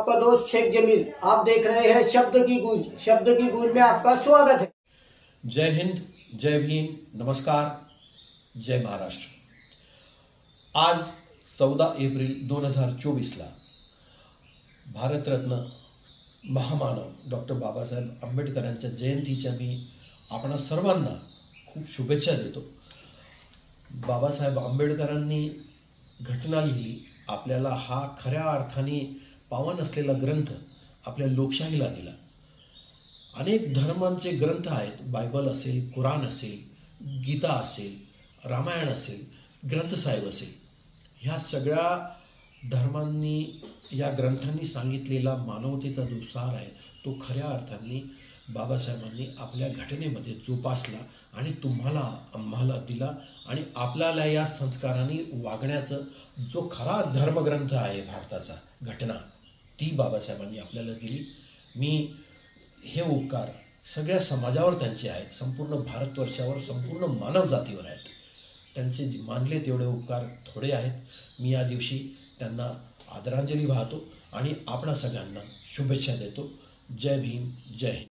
आपका दोस्त शेख जमील। आप देख रहे हैं शब्द की गूंज। शब्द की गूंज में आपका स्वागत है। जय हिंद, जय भीम, नमस्कार, जय महाराष्ट्र। आज 14 एप्रिल 2024ला भारतरत्न महामानव डॉक्टर बाबासाहेब आंबेडकरांच्या जयंतीच्या मी आपणा सर्वांना खूप शुभेच्छा देतो। बाबासाहेब आंबेडकरांनी घटना लिहिली, आपल्याला हा खऱ्या अर्थाने पावन असलेला ग्रंथ आपल्या लोकशाहीला दिला। अनेक धर्मांचे ग्रंथ आहेत, बायबल असेल, कुराण असेल, गीता असेल, रामायण असेल, ग्रंथसाहेब असेल, ह्या सगळ्या धर्मांनी या ग्रंथांनी सांगितलेला मानवतेचा जो सार आहे तो खऱ्या अर्थाने बाबासाहेबांनी आपल्या घटनेमध्ये जोपासला आणि तुम्हाला आम्हाला दिला। आणि आपल्याला या संस्कारांनी वागण्याचं जो खरा धर्मग्रंथ आहे भारताचा घटना, ती बाबासाहेबांनी आपल्याला दिली। मी हे उपकार सगळ्या समाजावर त्यांचे आहेत, संपूर्ण भारतवर्षावर, संपूर्ण मानवजातीवर आहेत। त्यांचे मानले तेवढे उपकार थोडे आहेत। मी या दिवशी त्यांना आदरांजली वाहतो आणि आपणा सगळ्यांना शुभेच्छा देतो। जय भीम, जय हिंद।